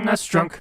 SNESdrunk.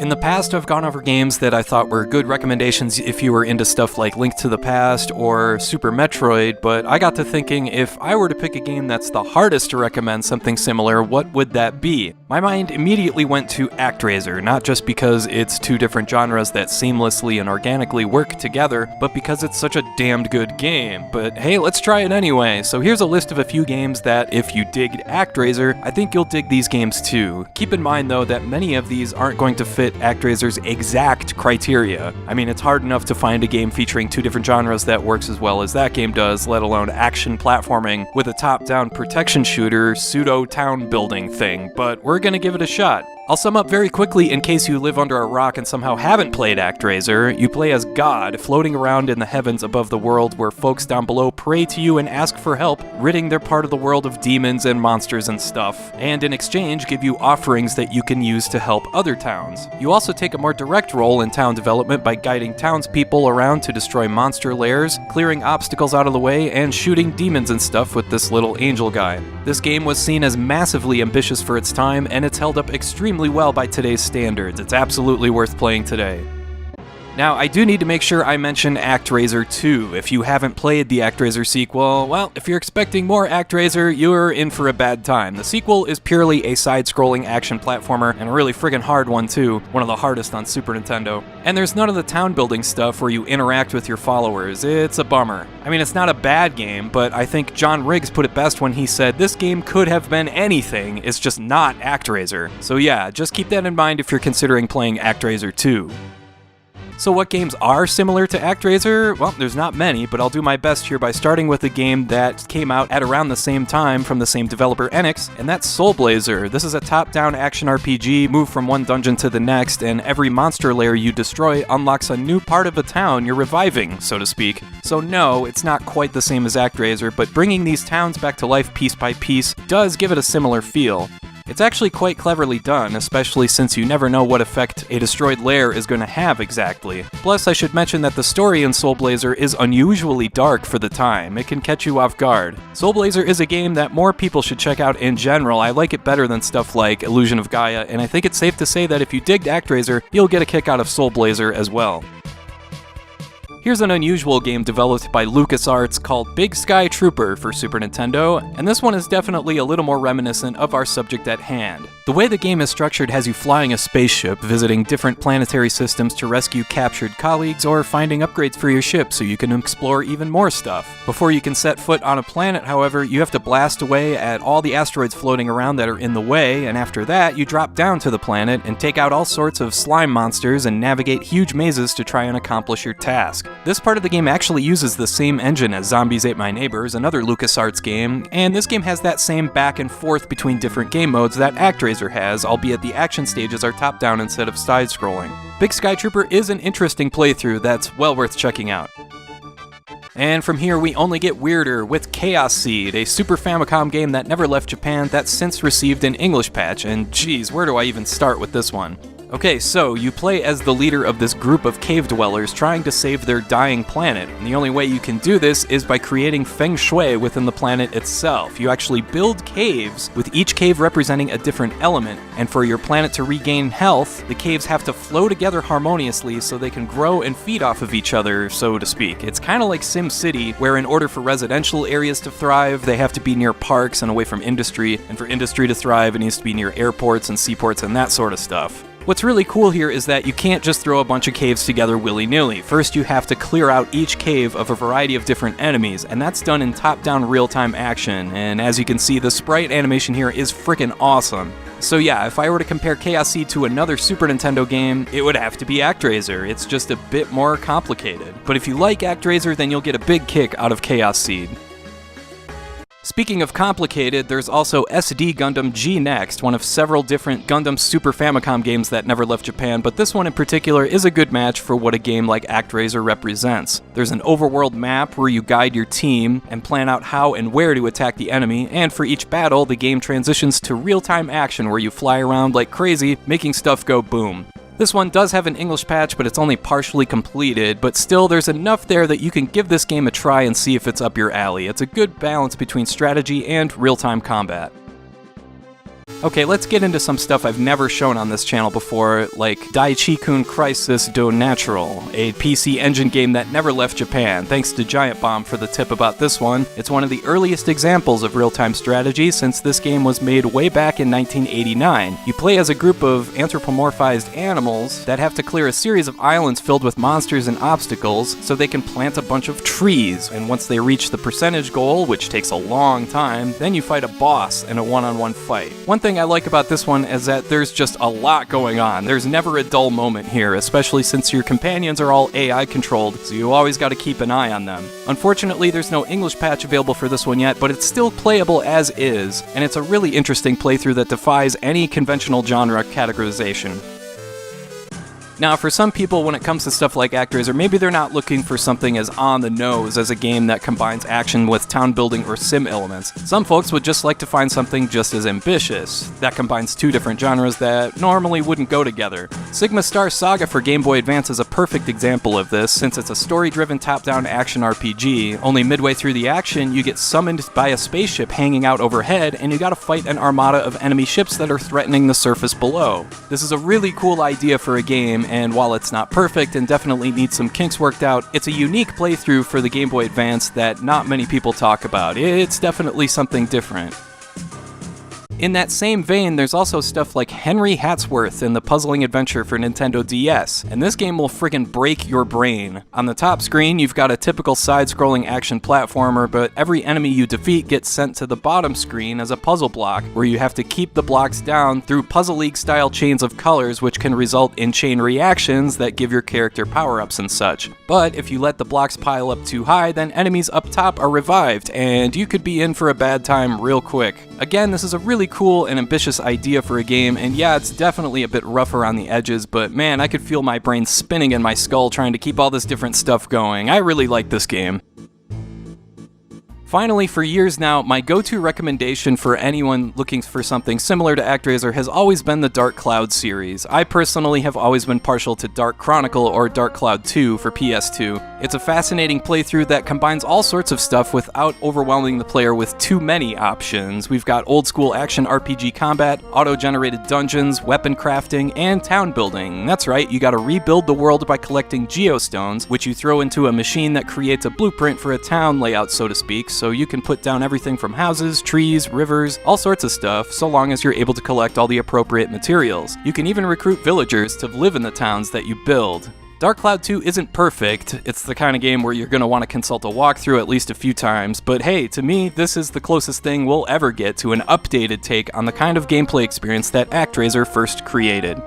In the past, I've gone over games that I thought were good recommendations if you were into stuff like Link to the Past or Super Metroid, but I got to thinking, if I were to pick a game that's the hardest to recommend something similar, what would that be? My mind immediately went to ActRaiser, not just because it's two different genres that seamlessly and organically work together, but because it's such a damned good game. But hey, let's try it anyway. So here's a list of a few games that, if you digged ActRaiser, I think you'll dig these games too. Keep in mind though that many of these aren't going to fit ActRaiser's exact criteria. I mean, it's hard enough to find a game featuring two different genres that works as well as that game does, let alone action platforming with a top-down protection shooter pseudo-town building thing, but we're gonna give it a shot. I'll sum up very quickly in case you live under a rock and somehow haven't played ActRaiser. You play as God, floating around in the heavens above the world where folks down below pray to you and ask for help, ridding their part of the world of demons and monsters and stuff, and in exchange give you offerings that you can use to help other towns. You also take a more direct role in town development by guiding townspeople around to destroy monster lairs, clearing obstacles out of the way, and shooting demons and stuff with this little angel guy. This game was seen as massively ambitious for its time, and it's held up extremely well by today's standards. It's absolutely worth playing today. Now, I do need to make sure I mention ActRaiser 2. If you haven't played the ActRaiser sequel, well, if you're expecting more ActRaiser, you're in for a bad time. The sequel is purely a side-scrolling action platformer, and a really friggin' hard one too, one of the hardest on Super Nintendo. And there's none of the town-building stuff where you interact with your followers. It's a bummer. I mean, it's not a bad game, but I think John Riggs put it best when he said, this game could have been anything, it's just not ActRaiser. So yeah, just keep that in mind if you're considering playing ActRaiser 2. So what games are similar to ActRaiser? Well, there's not many, but I'll do my best here by starting with a game that came out at around the same time from the same developer, Enix, and that's Soul Blazer. This is a top-down action RPG, move from one dungeon to the next, and every monster lair you destroy unlocks a new part of a town you're reviving, so to speak. So no, it's not quite the same as ActRaiser, but bringing these towns back to life piece by piece does give it a similar feel. It's actually quite cleverly done, especially since you never know what effect a destroyed lair is going to have exactly. Plus, I should mention that the story in Soul Blazer is unusually dark for the time. It can catch you off guard. Soul Blazer is a game that more people should check out in general. I like it better than stuff like Illusion of Gaia, and I think it's safe to say that if you digged ActRaiser, you'll get a kick out of Soul Blazer as well. Here's an unusual game developed by LucasArts called Big Sky Trooper for Super Nintendo, and this one is definitely a little more reminiscent of our subject at hand. The way the game is structured has you flying a spaceship, visiting different planetary systems to rescue captured colleagues, or finding upgrades for your ship so you can explore even more stuff. Before you can set foot on a planet, however, you have to blast away at all the asteroids floating around that are in the way, and after that, you drop down to the planet and take out all sorts of slime monsters and navigate huge mazes to try and accomplish your task. This part of the game actually uses the same engine as Zombies Ate My Neighbors, another LucasArts game, and this game has that same back and forth between different game modes that ActRaiser has, albeit the action stages are top-down instead of side-scrolling. Big Sky Trooper is an interesting playthrough that's well worth checking out. And from here we only get weirder with Chaos Seed, a Super Famicom game that never left Japan that's since received an English patch, and geez, where do I even start with this one? Okay, so you play as the leader of this group of cave dwellers trying to save their dying planet, and the only way you can do this is by creating feng shui within the planet itself. You actually build caves, with each cave representing a different element, and for your planet to regain health, the caves have to flow together harmoniously so they can grow and feed off of each other, so to speak. It's kind of like SimCity, where in order for residential areas to thrive, they have to be near parks and away from industry, and for industry to thrive, it needs to be near airports and seaports and that sort of stuff. What's really cool here is that you can't just throw a bunch of caves together willy-nilly. First, you have to clear out each cave of a variety of different enemies, and that's done in top-down real-time action, and as you can see, the sprite animation here is frickin' awesome. So yeah, if I were to compare Chaos Seed to another Super Nintendo game, it would have to be ActRaiser. It's just a bit more complicated. But if you like ActRaiser, then you'll get a big kick out of Chaos Seed. Speaking of complicated, there's also SD Gundam GNext, one of several different Gundam Super Famicom games that never left Japan, but this one in particular is a good match for what a game like ActRaiser represents. There's an overworld map where you guide your team and plan out how and where to attack the enemy, and for each battle, the game transitions to real-time action where you fly around like crazy, making stuff go boom. This one does have an English patch, but it's only partially completed, but still there's enough there that you can give this game a try and see if it's up your alley. It's a good balance between strategy and real-time combat. Okay, let's get into some stuff I've never shown on this channel before, like Daichi-Kun Crisis Do Natural, a PC Engine game that never left Japan. Thanks to Giant Bomb for the tip about this one. It's one of the earliest examples of real-time strategy since this game was made way back in 1989. You play as a group of anthropomorphized animals that have to clear a series of islands filled with monsters and obstacles so they can plant a bunch of trees, and once they reach the percentage goal, which takes a long time, then you fight a boss in a one-on-one fight. One thing I like about this one is that there's just a lot going on. There's never a dull moment here, especially since your companions are all AI controlled, so you always gotta keep an eye on them. Unfortunately, there's no English patch available for this one yet, but it's still playable as is, and it's a really interesting playthrough that defies any conventional genre categorization. Now, for some people, when it comes to stuff like ActRaiser, maybe they're not looking for something as on the nose as a game that combines action with town building or sim elements. Some folks would just like to find something just as ambitious, that combines two different genres that normally wouldn't go together. Sigma Star Saga for Game Boy Advance is a perfect example of this, since it's a story-driven top-down action RPG. Only midway through the action, you get summoned by a spaceship hanging out overhead, and you gotta fight an armada of enemy ships that are threatening the surface below. This is a really cool idea for a game, and while it's not perfect and definitely needs some kinks worked out, it's a unique playthrough for the Game Boy Advance that not many people talk about. It's definitely something different. In that same vein, there's also stuff like Henry Hatsworth and the Puzzling Adventure for Nintendo DS, and this game will friggin' break your brain. On the top screen, you've got a typical side-scrolling action platformer, but every enemy you defeat gets sent to the bottom screen as a puzzle block, where you have to keep the blocks down through Puzzle League-style chains of colors, which can result in chain reactions that give your character power-ups and such. But if you let the blocks pile up too high, then enemies up top are revived, and you could be in for a bad time real quick. Again, this is a really cool and ambitious idea for a game, and yeah, it's definitely a bit rough around the edges, but man, I could feel my brain spinning in my skull trying to keep all this different stuff going. I really like this game. Finally, for years now, my go-to recommendation for anyone looking for something similar to ActRaiser has always been the Dark Cloud series. I personally have always been partial to Dark Chronicle or Dark Cloud 2 for PS2. It's a fascinating playthrough that combines all sorts of stuff without overwhelming the player with too many options. We've got old-school action RPG combat, auto-generated dungeons, weapon crafting, and town building. That's right, you gotta rebuild the world by collecting geostones, which you throw into a machine that creates a blueprint for a town layout, so to speak, so you can put down everything from houses, trees, rivers, all sorts of stuff, so long as you're able to collect all the appropriate materials. You can even recruit villagers to live in the towns that you build. Dark Cloud 2 isn't perfect. It's the kind of game where you're going to want to consult a walkthrough at least a few times, but hey, to me, this is the closest thing we'll ever get to an updated take on the kind of gameplay experience that ActRaiser first created.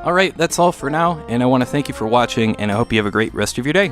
Alright, that's all for now, and I want to thank you for watching, and I hope you have a great rest of your day.